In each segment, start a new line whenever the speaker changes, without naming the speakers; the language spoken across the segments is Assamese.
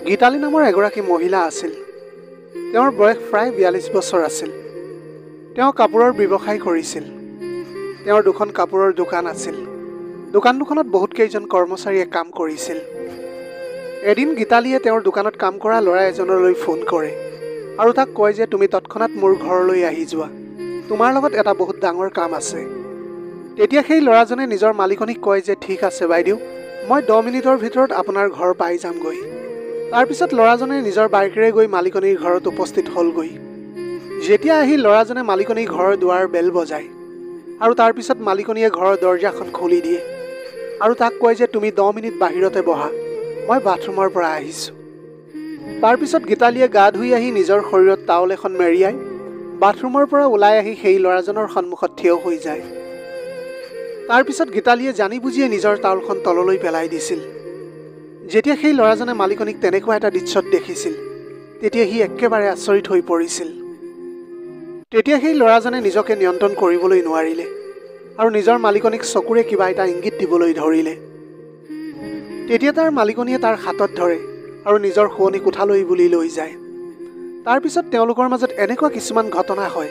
গীতালি নামৰ এগৰাকী মহিলা আছিল। তেওঁৰ বয়স প্ৰায় 42 বছৰ আছিল। তেওঁ কাপোৰৰ ব্যৱসায় কৰিছিল। তেওঁৰ দুখন কাপোৰৰ দোকান আছিল। দোকান দুখনত বহুত কেইজন কৰ্মচাৰীয়ে কাম কৰিছিল। এদিন গীতালিয়ে তেওঁৰ দোকানত কাম কৰা ল'ৰা এজনলৈ ফোন কৰে আৰু তাক কয় যে তুমি তৎক্ষণাৎ মোৰ ঘৰলৈ আহি যোৱা, তোমাৰ লগত এটা বহুত ডাঙৰ কাম আছে। তেতিয়া সেই ল'ৰাজনে নিজৰ মালিকনীক কয় যে ঠিক আছে বাইদেউ, মই 10 মিনিটৰ ভিতৰত আপোনাৰ ঘৰ পাই যামগৈ। তাৰপিছত ল'ৰাজনে নিজৰ বাইকেৰে গৈ মালিকনীৰ ঘৰত উপস্থিত হ'লগৈ। যেতিয়া আহি ল'ৰাজনে মালিকনীৰ ঘৰৰ দুৱাৰ বেল বজায় আৰু তাৰপিছত মালিকনীয়ে ঘৰৰ দৰ্জাখন খুলি দিয়ে আৰু তাক কয় যে তুমি 10 মিনিট বাহিৰতে বহা, মই বাথৰুমৰ পৰা আহিছোঁ। তাৰপিছত গীতালিয়ে গা ধুই আহি নিজৰ শৰীৰত টাৱল এখন মেৰিয়াই বাথৰুমৰ পৰা ওলাই আহি সেই ল'ৰাজনৰ সন্মুখত থিয় হৈ যায়। তাৰপিছত গীতালিয়ে জানি বুজিয়ে নিজৰ টাৱলখন তললৈ পেলাই দিছিল। যেতিয়া সেই ল'ৰাজনে মালিকনীক তেনেকুৱা এটা দৃশ্যত দেখিছিল, তেতিয়া সি একেবাৰে আচৰিত হৈ পৰিছিল। তেতিয়া সেই ল'ৰাজনে নিজকে নিয়ন্ত্ৰণ কৰিবলৈ নোৱাৰিলে আৰু নিজৰ মালিকনীক চকুৰে কিবা এটা ইংগিত দিবলৈ ধৰিলে। তেতিয়া তাৰ মালিকনীয়ে তাৰ হাতত ধৰে আৰু নিজৰ শোৱনি কোঠালৈ বুলি লৈ যায়। তাৰপিছত তেওঁলোকৰ মাজত এনেকুৱা কিছুমান ঘটনা হয়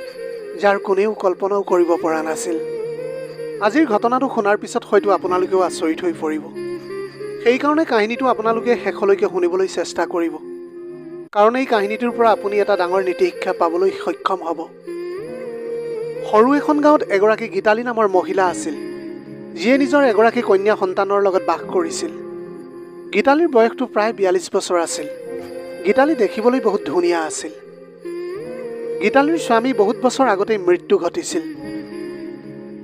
যাৰ কোনেও কল্পনাও কৰিব পৰা নাছিল। আজিৰ ঘটনাটো শুনাৰ পিছত হয়তো আপোনালোকেও আচৰিত হৈ পৰিব। সেইকাৰণে কাহিনীটো আপোনালোকে শেষলৈকে শুনিবলৈ চেষ্টা কৰিব, কাৰণ এই কাহিনীটোৰ পৰা আপুনি এটা ডাঙৰ নীতি শিক্ষা পাবলৈ সক্ষম হ'ব। সৰু এখন গাঁৱত এগৰাকী গীতালি নামৰ মহিলা আছিল, যিয়ে নিজৰ এগৰাকী কন্যা সন্তানৰ লগত বাস কৰিছিল। গীতালিৰ বয়সটো প্ৰায় 42 বছৰ আছিল। গীতালি দেখিবলৈ বহুত ধুনীয়া আছিল। গীতালিৰ স্বামী বহুত বছৰ আগতেই মৃত্যু ঘটিছিল।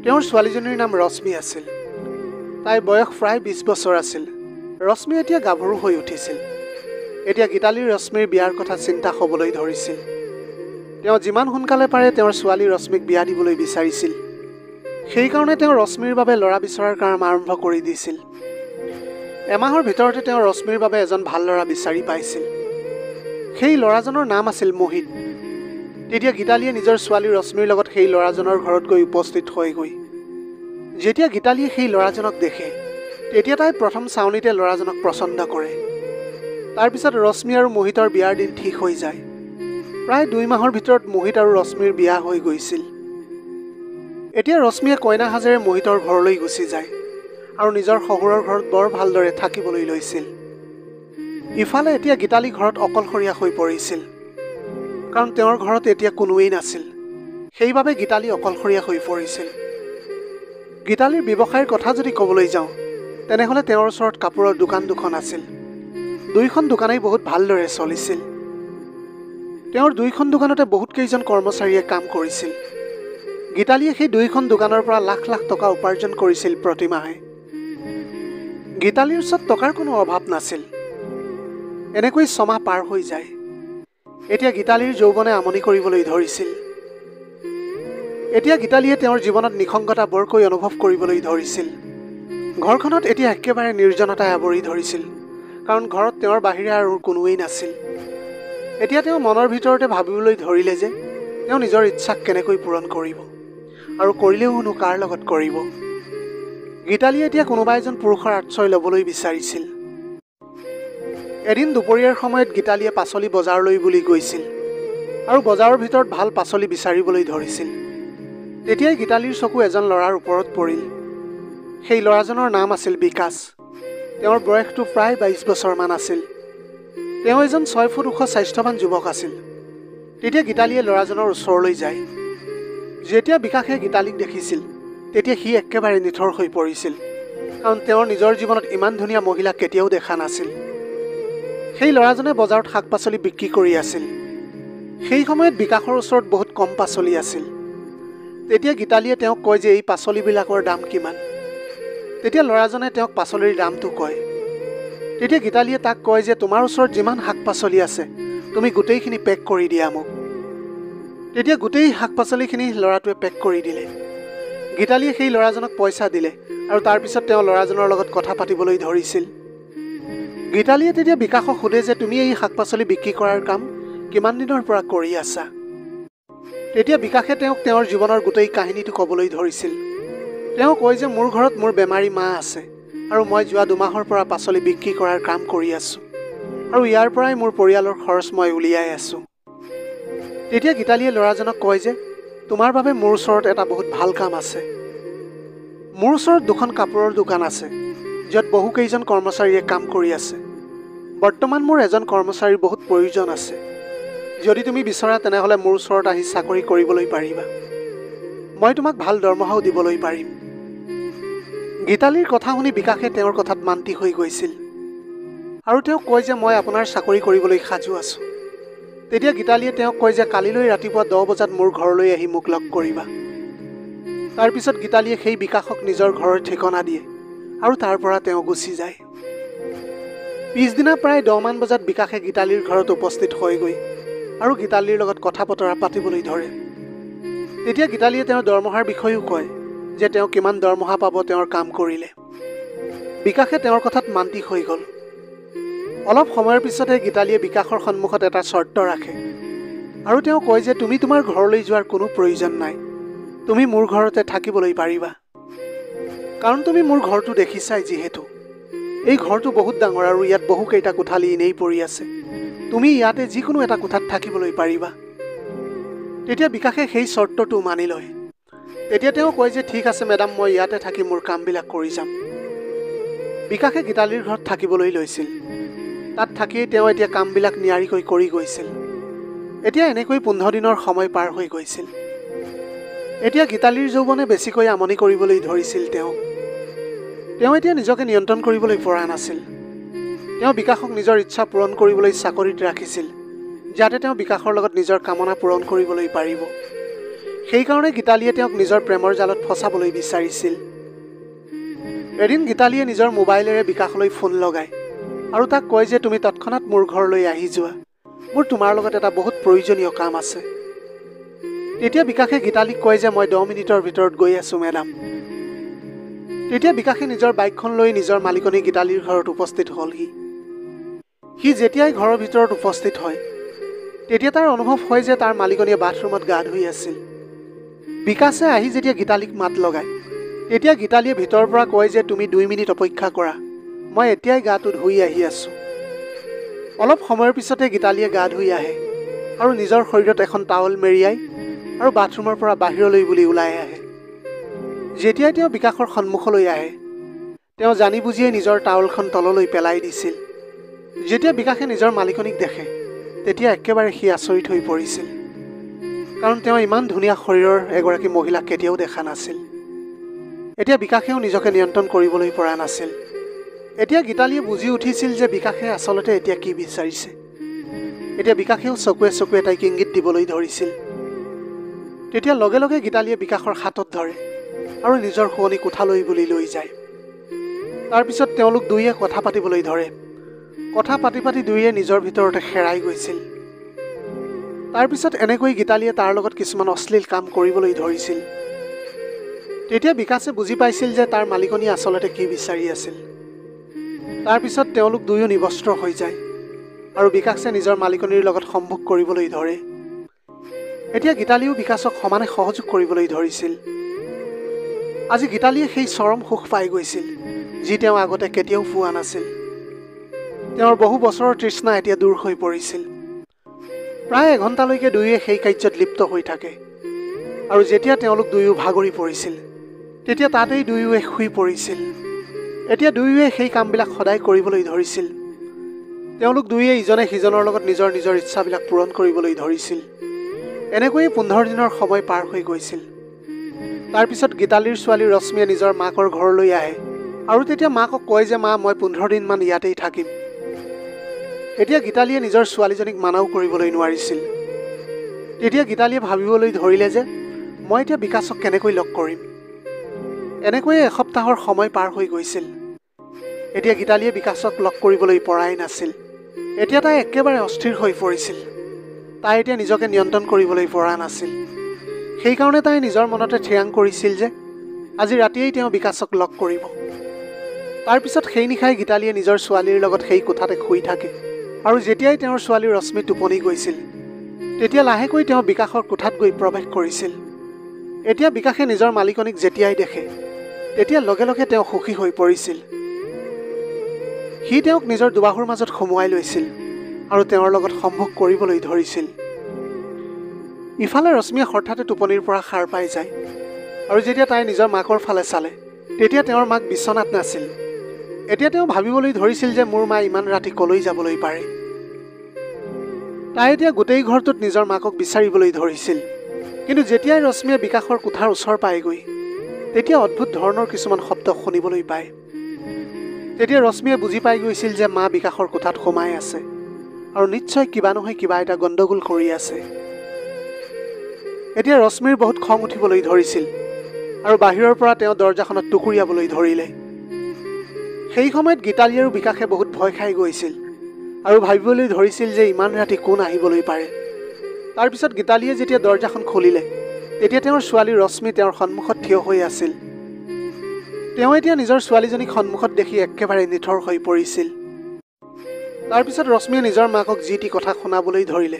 তেওঁৰ ছোৱালীজনীৰ নাম ৰশ্মি আছিল। তাইৰ বয়স প্ৰায় 20 বছৰ আছিল। ৰশ্মি এতিয়া গাভৰু হৈ উঠিছিল। এতিয়া গীতালিৰ ৰশ্মিৰ বিয়াৰ কথা চিন্তা হ'বলৈ ধৰিছিল। তেওঁ যিমান সোনকালে পাৰে তেওঁৰ ছোৱালী ৰশ্মিক বিয়া দিবলৈ বিচাৰিছিল। সেইকাৰণে তেওঁ ৰশ্মিৰ বাবে ল'ৰা বিচৰাৰ কাম আৰম্ভ কৰি দিছিল। এমাহৰ ভিতৰতে তেওঁ ৰশ্মিৰ বাবে এজন ভাল ল'ৰা বিচাৰি পাইছিল। সেই ল'ৰাজনৰ নাম আছিল মোহিত। তেতিয়া গীতালিয়ে নিজৰ ছোৱালী ৰশ্মিৰ লগত সেই ল'ৰাজনৰ ঘৰত গৈ উপস্থিত হয়গৈ। যেতিয়া গীতালিয়ে সেই ল'ৰাজনক দেখে, তেতিয়া তাই প্ৰথম চাউনিতে ল'ৰাজনক পচন্দ কৰে। তাৰপিছত ৰশ্মি আৰু মোহিতৰ বিয়াৰ দিন ঠিক হৈ যায়। প্ৰায় 2 মাহৰ ভিতৰত মোহিত আৰু ৰশ্মিৰ বিয়া হৈ গৈছিল। এতিয়া ৰশ্মিয়ে কইনা সাজেৰে মোহিতৰ ঘৰলৈ গুচি যায় আৰু নিজৰ শহুৰৰ ঘৰত বৰ ভালদৰে থাকিবলৈ লৈছিল। ইফালে এতিয়া গীতালি ঘৰত অকলশৰীয়া হৈ পৰিছিল, কাৰণ তেওঁৰ ঘৰত এতিয়া কোনোৱেই নাছিল। সেইবাবে গীতালি অকলশৰীয়া হৈ পৰিছিল। গীতালিৰ ব্যৱসায়ৰ কথা যদি ক'বলৈ যাওঁ, তেনেহ'লে তেওঁৰ ওচৰত কাপোৰৰ দোকান দুখন আছিল। দুইখন দোকানেই বহুত ভালদৰে চলিছিল। তেওঁৰ দুইখন দোকানতে বহুত কেইজন কৰ্মচাৰীয়ে কাম কৰিছিল। গীতালিয়ে সেই দুইখন দোকানৰ পৰা লাখ লাখ টকা উপাৰ্জন কৰিছিল প্ৰতিমাহে। গীতালিৰ ওচৰত টকাৰ কোনো অভাৱ নাছিল। এনেকৈ 6 মাহ পাৰ হৈ যায়। এতিয়া গীতালিৰ যৌৱনে আমনি কৰিবলৈ ধৰিছিল। এতিয়া গীতালিয়ে তেওঁৰ জীৱনত নিসংগতা বৰকৈ অনুভৱ কৰিবলৈ ধৰিছিল। ঘৰখনত এতিয়া একেবাৰে নিৰ্জনতাই আৱৰি ধৰিছিল, কাৰণ ঘৰত তেওঁৰ বাহিৰে আৰু কোনোৱেই নাছিল। এতিয়া তেওঁ মনৰ ভিতৰতে ভাবিবলৈ ধৰিলে যে তেওঁ নিজৰ ইচ্ছাক কেনেকৈ পূৰণ কৰিব, আৰু কৰিলেওনো কাৰ লগত কৰিব। গীতালিয়ে এতিয়া কোনোবা এজন পুৰুষৰ আশ্ৰয় ল'বলৈ বিচাৰিছিল। এদিন দুপৰীয়াৰ সময়ত গীতালিয়ে পাচলি বজাৰলৈ বুলি গৈছিল আৰু বজাৰৰ ভিতৰত ভাল পাচলি বিচাৰিবলৈ ধৰিছিল। তেতিয়াই গীতালিৰ চকু এজন ল'ৰাৰ ওপৰত পৰিল। সেই ল'ৰাজনৰ নাম আছিল বিকাশ। তেওঁৰ বয়সটো প্ৰায় 22 বছৰমান আছিল। তেওঁ এজন 6 ফুট ওখ স্বাস্থ্যৱান যুৱক আছিল। তেতিয়া গীতালিয়ে ল'ৰাজনৰ ওচৰলৈ যায়। যেতিয়া বিকাশে গীতালিক দেখিছিল, তেতিয়া সি একেবাৰে নিথৰ হৈ পৰিছিল, কাৰণ তেওঁৰ নিজৰ জীৱনত ইমান ধুনীয়া মহিলা কেতিয়াও দেখা নাছিল। সেই ল'ৰাজনে বজাৰত শাক পাচলি বিক্ৰী কৰি আছিল। সেই সময়ত বিকাশৰ ওচৰত বহুত কম পাচলি আছিল। তেতিয়া গীতালিয়ে তেওঁক কয় যে এই পাচলিবিলাকৰ দাম কিমান। তেতিয়া ল'ৰাজনে তেওঁক পাচলিৰ দামটো কয়। তেতিয়া গীতালিয়ে তাক কয় যে তোমাৰ ওচৰত যিমান শাক পাচলি আছে, তুমি গোটেইখিনি পেক কৰি দিয়া মোক। তেতিয়া গোটেই শাক পাচলিখিনি ল'ৰাটোৱে পেক কৰি দিলে। গীতালিয়ে সেই ল'ৰাজনক পইচা দিলে আৰু তাৰপিছত তেওঁ ল'ৰাজনৰ লগত কথা পাতিবলৈ ধৰিছিল। গীতালিয়ে তেতিয়া বিকাশক সোধে যে তুমি এই শাক পাচলি বিক্ৰী কৰাৰ কাম কিমান দিনৰ পৰা কৰি আছা। তেতিয়া বিকাশে তেওঁক তেওঁৰ জীৱনৰ গোটেই কাহিনীটো ক'বলৈ ধৰিছিল। তেওঁ কয় যে মোৰ ঘৰত মোৰ বেমাৰী মা আছে আৰু মই যোৱা 2 মাহৰ পৰা পাচলি বিক্ৰী কৰাৰ কাম কৰি আছোঁ আৰু ইয়াৰ পৰাই মোৰ পৰিয়ালৰ খৰচ মই উলিয়াই আছোঁ। তেতিয়া গীতালীয়ে ল'ৰাজনক কয় যে তোমাৰ বাবে মোৰ ওচৰত এটা বহুত ভাল কাম আছে। মোৰ ওচৰত 2খন কাপোৰৰ দোকান আছে য'ত বহুকেইজন কৰ্মচাৰীয়ে কাম কৰি আছে। বৰ্তমান মোৰ এজন কৰ্মচাৰীৰ বহুত প্ৰয়োজন আছে। যদি তুমি বিচৰা তেনেহ'লে মোৰ ওচৰত আহি চাকৰি কৰিবলৈ পাৰিবা। মই তোমাক ভাল দৰমহাও দিবলৈ পাৰিম। গীতালীৰ কথা শুনি বিকাশে তেওঁৰ কথাত মান্তি হৈ গৈছিল আৰু তেওঁ কয় যে মই আপোনাৰ চাকৰি কৰিবলৈ সাজু আছোঁ। তেতিয়া গীতালীয়ে তেওঁক কয় যে কালিলৈ ৰাতিপুৱা 10 বজাত মোৰ ঘৰলৈ আহি মোক লগ কৰিবা। তাৰপিছত গীতালীয়ে সেই বিকাশক নিজৰ ঘৰৰ ঠিকনা দিয়ে আৰু তাৰ পৰা তেওঁ গুচি যায়। পিছদিনা প্ৰায় 10 মান বজাত বিকাশে গীতালীৰ ঘৰত উপস্থিত হয়গৈ আৰু গীতালীৰ লগত কথা বতৰা পাতিবলৈ ধৰে। তেতিয়া গীতালীয়ে তেওঁৰ দৰমহাৰ বিষয়েও কয় যে তেওঁ কিমান দৰমহা পাব তেওঁৰ কাম কৰিলে। বিকাশে তেওঁৰ কথাত মান্তি হৈ গ'ল। অলপ সময়ৰ পিছতে গীতালীয়ে বিকাশৰ সন্মুখত এটা চৰ্ত ৰাখে আৰু তেওঁ কয় যে তুমি তোমাৰ ঘৰলৈ যোৱাৰ কোনো প্ৰয়োজন নাই। তুমি মোৰ ঘৰতে থাকিবলৈ পাৰিবা। কাৰণ তুমি মোৰ ঘৰটো দেখিছাই যিহেতু। এই ঘৰটো বহুত ডাঙৰ আৰু ইয়াত বহুকেইটা কোঠালি এনেই পৰি আছে। তুমি ইয়াতে যিকোনো এটা কোঠাত থাকিবলৈ পাৰিবা। তেতিয়া বিকাশে সেই চৰ্তটো মানি লয়। তেতিয়া তেওঁ কয় যে ঠিক আছে মেডাম, মই ইয়াতে থাকি মোৰ কামবিলাক কৰি যাম। বিকাশে গীতালীৰ ঘৰত থাকিবলৈ লৈছিল। তাত থাকিয়েই তেওঁ এতিয়া কামবিলাক নিয়াৰিকৈ কৰি গৈছিল। এতিয়া এনেকৈ 15 দিনৰ সময় পাৰ হৈ গৈছিল। এতিয়া গীতালীৰ যৌৱনে বেছিকৈ আমনি কৰিবলৈ ধৰিছিল তেওঁক। তেওঁ এতিয়া নিজকে নিয়ন্ত্ৰণ কৰিবলৈ পৰা নাছিল। তেওঁ বিকাশক নিজৰ ইচ্ছা পূৰণ কৰিবলৈ চাকৰিত ৰাখিছিল যাতে তেওঁ বিকাশৰ লগত নিজৰ কামনা পূৰণ কৰিবলৈ পাৰিব। সেইকাৰণে গীতালীয়ে তেওঁক নিজৰ প্ৰেমৰ জালত ফচাবলৈ বিচাৰিছিল। এদিন গীতালীয়ে নিজৰ মোবাইলেৰে বিকাশলৈ ফোন লগায় আৰু তাক কয় যে তুমি তৎক্ষণাত মোৰ ঘৰলৈ আহি যোৱা। মোৰ তোমাৰ লগত এটা বহুত প্ৰয়োজনীয় কাম আছে। তেতিয়া বিকাশে গীতালীক কয় যে মই 10 মিনিটৰ ভিতৰত গৈ আছোঁ মেডাম। তেতিয়া বিকাশে নিজৰ বাইকখন লৈ নিজৰ মালিকনী গীতালীৰ ঘৰত উপস্থিত হ'লহি। সি যেতিয়াই ঘৰৰ ভিতৰত উপস্থিত হয় তেতিয়া তাৰ অনুভৱ হয় যে তাৰ মালিকনীয়ে বাথৰুমত গা ধুই আছিল। বিকাশে আহি যেতিয়া গীতালীক মাত লগায় তেতিয়া গীতালীয়ে ভিতৰৰ পৰা কয় যে তুমি 2 মিনিট অপেক্ষা কৰা, মই এতিয়াই গাটো ধুই আহি আছোঁ। অলপ সময়ৰ পিছতে গীতালীয়ে গা ধুই আহে আৰু নিজৰ শৰীৰত এখন টাৱেল মেৰিয়াই আৰু বাথৰুমৰ পৰা বাহিৰলৈ বুলি ওলাই আহে। যেতিয়াই তেওঁ বিকাশৰ সন্মুখলৈ আহে তেওঁ জানি বুজিয়ে নিজৰ টাৱেলখন তললৈ পেলাই দিছিল। যেতিয়া বিকাশে নিজৰ মালিকনীক দেখে তেতিয়া একেবাৰে সি আচৰিত হৈ পৰিছিল, কাৰণ তেওঁ ইমান ধুনীয়া শৰীৰৰ এগৰাকী মহিলাক কেতিয়াও দেখা নাছিল। এতিয়া বিকাশেও নিজকে নিয়ন্ত্ৰণ কৰিবলৈ পৰা নাছিল। এতিয়া গীতালীয়ে বুজি উঠিছিল যে বিকাশে আচলতে এতিয়া কি বিচাৰিছে। এতিয়া বিকাশেও চকুৱে চকুৱে তাইক ইংগিত দিবলৈ ধৰিছিল। তেতিয়া লগে লগে গীতালীয়ে বিকাশৰ হাতত ধৰে আৰু নিজৰ শুৱনি কোঠালৈ বুলি লৈ যায়। তাৰপিছত তেওঁলোক দুয়ে কথা পাতিবলৈ ধৰে। কথা পাতি পাতি দুয়ে নিজৰ ভিতৰতে হেৰাই গৈছিল। তাৰপিছত এনেকৈ গীতালীয়ে তাৰ লগত কিছুমান অশ্লীল কাম কৰিবলৈ ধৰিছিল। তেতিয়া বিকাশে বুজি পাইছিল যে তাৰ মালিকনী আচলতে কি বিচাৰি আছিল। তাৰপিছত তেওঁলোক দুয়ো নিবস্ত্ৰ হৈ যায় আৰু বিকাশে নিজৰ মালিকনীৰ লগত সম্ভোগ কৰিবলৈ ধৰে। এতিয়া গীতালীয়েও বিকাশক সমানে সহযোগ কৰিবলৈ ধৰিছিল। আজি গীতালীয়ে সেই চৰম সুখ পাই গৈছিল যি তেওঁ আগতে কেতিয়াও পোৱা নাছিল। তেওঁৰ বহু বছৰৰ তৃষ্ণা এতিয়া দূৰ হৈ পৰিছিল। প্ৰায় এঘণ্টালৈকে দুয়োৱে সেই কাৰ্যত লিপ্ত হৈ থাকে আৰু যেতিয়া তেওঁলোক দুয়ো ভাগৰি পৰিছিল তেতিয়া তাতেই দুয়োৱে শুই পৰিছিল। এতিয়া দুয়োৱে সেই কামবিলাক সদায় কৰিবলৈ ধৰিছিল। তেওঁলোক দুয়োৱে ইজনে সিজনৰ লগত নিজৰ নিজৰ ইচ্ছাবিলাক পূৰণ কৰিবলৈ ধৰিছিল। এনেকৈয়ে 15 দিনৰ সময় পাৰ হৈ গৈছিল। তাৰপিছত গীতালীৰ ছোৱালী ৰশ্মিয়ে নিজৰ মাকৰ ঘৰলৈ আহে আৰু তেতিয়া মাকক কয় যে মা, মই 15 দিনমান ইয়াতেই থাকিম। এতিয়া গীতালীয়ে নিজৰ ছোৱালীজনীক মানাও কৰিবলৈ নোৱাৰিছিল। তেতিয়া গীতালীয়ে ভাবিবলৈ ধৰিলে যে মই এতিয়া বিকাশক কেনেকৈ লগ কৰিম। এনেকৈয়ে এসপ্তাহৰ সময় পাৰ হৈ গৈছিল। এতিয়া গীতালীয়ে বিকাশক লগ কৰিবলৈ পৰাই নাছিল। এতিয়া তাই একেবাৰে অস্থিৰ হৈ পৰিছিল। তাই এতিয়া নিজকে নিয়ন্ত্ৰণ কৰিবলৈ পৰা নাছিল। সেইকাৰণে তাই নিজৰ মনতে থিৰাং কৰিছিল যে আজি ৰাতিয়েই তেওঁ বিকাশক লগ কৰিব। তাৰপিছত সেই নিশাই গীতালীয়ে নিজৰ ছোৱালীৰ লগত সেই কোঠাতে শুই থাকে আৰু যেতিয়াই তেওঁৰ ছোৱালী ৰশ্মি টোপনি গৈছিল তেতিয়া লাহেকৈ তেওঁ বিকাশৰ কোঠাত গৈ প্ৰৱেশ কৰিছিল। এতিয়া বিকাশে নিজৰ মালিকনীক যেতিয়াই দেখে তেতিয়া লগে লগে তেওঁ সুখী হৈ পৰিছিল। সি তেওঁক নিজৰ দুবাহুৰ মাজত সুমুৱাই লৈছিল আৰু তেওঁৰ লগত সম্ভোগ কৰিবলৈ ধৰিছিল। ইফালে ৰশ্মিয়ে হঠাতে টোপনিৰ পৰা সাৰ পাই যায় আৰু যেতিয়া তাই নিজৰ মাকৰ ফালে চালে তেতিয়া তেওঁৰ মাক বিচনাত নাছিল। এতিয়া তেওঁ ভাবিবলৈ ধৰিছিল যে মোৰ মা ইমান ৰাতি কলৈ যাবলৈ পাৰে। তাই এতিয়া গোটেই ঘৰটোত নিজৰ মাকক বিচাৰিবলৈ ধৰিছিল। কিন্তু যেতিয়াই ৰশ্মিয়ে বিকাশৰ কোঠাৰ ওচৰ পায়গৈ তেতিয়া অদ্ভুত ধৰণৰ কিছুমান শব্দ শুনিবলৈ পায়। তেতিয়া ৰশ্মিয়ে বুজি পাই গৈছিল যে মা বিকাশৰ কোঠাত সোমাই আছে আৰু নিশ্চয় কিবা নহয় কিবা এটা গণ্ডগোল কৰি আছে। এতিয়া ৰশ্মিৰ বহুত খং উঠিবলৈ ধৰিছিল আৰু বাহিৰৰ পৰা তেওঁ দৰজাখনত টুকুৰিয়াবলৈ ধৰিলে। সেই সময়ত গীতালি আৰু বিকাশে বহুত ভয় খাই গৈছিল আৰু ভাবিবলৈ ধৰিছিল যে ইমান ৰাতি কোন আহিবলৈ পাৰে। তাৰপিছত গীতালিয়ে যেতিয়া দৰজাখন খুলিলে তেতিয়া তেওঁৰ ছোৱালী ৰশ্মি তেওঁৰ সন্মুখত থিয় হৈ আছিল। তেওঁ এতিয়া নিজৰ ছোৱালীজনীক সন্মুখত দেখি একেবাৰে নিথৰ হৈ পৰিছিল। তাৰপিছত ৰশ্মিয়ে নিজৰ মাকক যি টি কথা শুনাবলৈ ধৰিলে,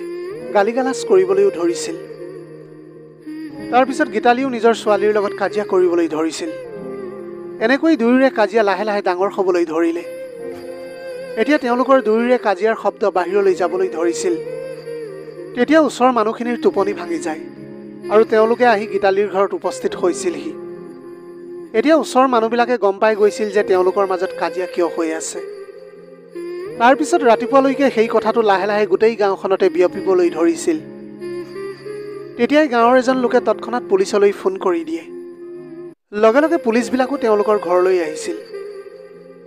গালিগালাজ কৰিবলৈও ধৰিছিল। তাৰপিছত গীতালিও নিজৰ ছোৱালীৰ লগত কাজিয়া কৰিবলৈ ধৰিছিল। এনেকৈ দুয়োৰে কাজিয়া লাহে লাহে ডাঙৰ হ'বলৈ ধৰিলে। এতিয়া তেওঁলোকৰ দুয়োৰে কাজিয়াৰ শব্দ বাহিৰলৈ যাবলৈ ধৰিছিল। তেতিয়া ওচৰৰ মানুহখিনিৰ টোপনি ভাঙি যায় আৰু তেওঁলোকে আহি গীতালিৰ ঘৰত উপস্থিত হৈছিলহি। এতিয়া ওচৰৰ মানুহবিলাকে গম পাই গৈছিল যে তেওঁলোকৰ মাজত কাজিয়া কিয় হৈ আছে। তাৰপিছত ৰাতিপুৱালৈকে সেই কথাটো লাহে লাহে গোটেই গাঁওখনতে বিয়পিবলৈ ধৰিছিল। তেতিয়াই গাঁৱৰ এজন লোকে তৎক্ষণাত পুলিচলৈ ফোন কৰি দিয়ে। লগে লগে পুলিচবিলাকো তেওঁলোকৰ ঘৰলৈ আহিছিল।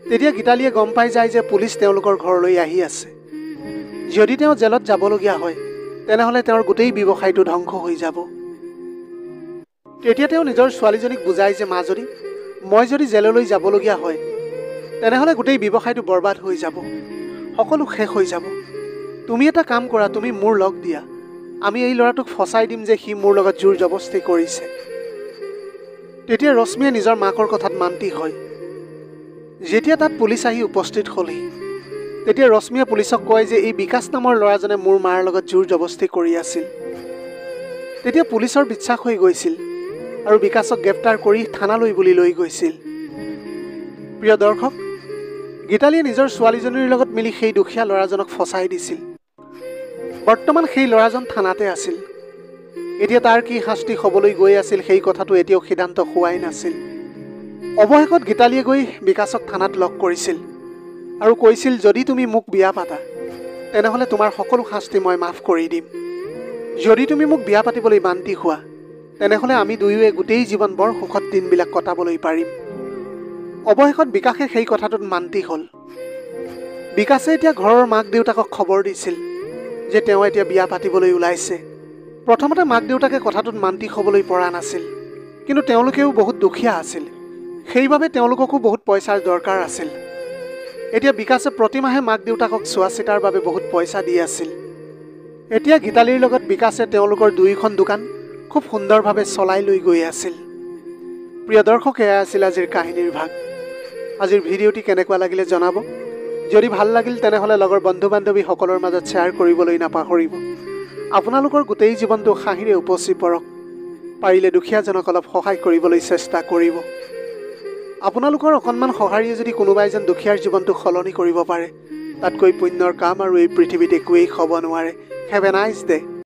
তেতিয়া গীতালিয়ে গম পাই যায় যে পুলিচ তেওঁলোকৰ ঘৰলৈ আহি আছে। যদি তেওঁ জেলত যাবলগীয়া হয় তেনেহ'লে তেওঁৰ গোটেই ব্যৱসায়টো ধ্বংস হৈ যাব। তেতিয়া তেওঁ নিজৰ ছোৱালীজনীক বুজায় যে মাজনী, মই যদি জেললৈ যাবলগীয়া হয় তেনেহ'লে গোটেই ব্যৱসায়টো বৰবাদ হৈ যাব, সকলো শেষ হৈ যাব। তুমি এটা কাম কৰা, তুমি মোৰ লগ দিয়া, আমি এই ল'ৰাটোক ফচাই দিম যে সি মোৰ লগত জোৰ জবস্তি কৰিছে। তেতিয়া ৰশ্মিয়ে নিজৰ মাকৰ কথাত মান্তি হয়। যেতিয়া তাত পুলিচ আহি উপস্থিত হ'লহি তেতিয়া ৰশ্মিয়ে পুলিচক কয় যে এই বিকাশ নামৰ ল'ৰাজনে মোৰ মাৰ লগত জোৰ জবস্তি কৰি আছিল। তেতিয়া পুলিচৰ বিশ্বাস হৈ গৈছিল আৰু বিকাশক গ্ৰেপ্তাৰ কৰি থানালৈ বুলি লৈ গৈছিল। প্ৰিয় দৰ্শক, গীতালিয়ে নিজৰ ছোৱালীজনীৰ লগত মিলি সেই দুখীয়া ল'ৰাজনক ফচাই দিছিল। বৰ্তমান সেই ল'ৰাজন থানাতে আছিল। এতিয়া তাৰ কি শাস্তি হ'বলৈ গৈ আছিল সেই কথাটো এতিয়াও সিদ্ধান্ত হোৱাই নাছিল। অৱশেষত গীতালিয়ে গৈ বিকাশক থানাত লগ কৰিছিল আৰু কৈছিল, যদি তুমি মোক বিয়া পাতা তেনেহ'লে তোমাৰ সকলো শাস্তি মই মাফ কৰি দিম। যদি তুমি মোক বিয়া পাতিবলৈ মান্তি হোৱা তেনেহ'লে আমি দুয়োৱে গোটেই জীৱন বৰ সুখত দিনবিলাক কটাবলৈ পাৰিম। অৱশেষত বিকাশে সেই কথাটোত মান্তি হ'ল। বিকাশে এতিয়া ঘৰৰ মাক দেউতাকক খবৰ দিছিল যে তেওঁ এতিয়া বিয়া পাতিবলৈ ওলাইছে। প্ৰথমতে মাক দেউতাকে কথাটোত মান্তি হ'বলৈ পৰা নাছিল, কিন্তু তেওঁলোকেও বহুত দুখীয়া আছিল, সেইবাবে তেওঁলোককো বহুত পইচাৰ দৰকাৰ আছিল। এতিয়া বিকাশে প্ৰতিমাহে মাক দেউতাকক চোৱা চিতাৰ বাবে বহুত পইচা দি আছিল। এতিয়া গীতালিৰ লগত বিকাশে তেওঁলোকৰ দুয়োখন দোকান খুব সুন্দৰভাৱে চলাই লৈ গৈ আছিল। প্ৰিয় দৰ্শক, এয়া আছিল আজিৰ কাহিনীৰ ভাগ। আজিৰ ভিডিঅ'টি কেনেকুৱা লাগিলে জনাব। যদি ভাল লাগিল তেনেহ'লে লগৰ বন্ধু বান্ধৱীসকলৰ মাজত শ্বেয়াৰ কৰিবলৈ নাপাহৰিব। আপোনালোকৰ গোটেই জীৱনটো হাঁহিৰে উপচি পৰক। পাৰিলে দুখীয়াজনক অলপ সহায় কৰিবলৈ চেষ্টা কৰিব। আপোনালোকৰ অকণমান সঁহাৰিয়ে যদি কোনোবা এজন দুখীয়াৰ জীৱনটো সলনি কৰিব পাৰে, তাতকৈ পুণ্যৰ কাম আৰু এই পৃথিৱীত একোৱেই হ'ব নোৱাৰে। Have a nice day.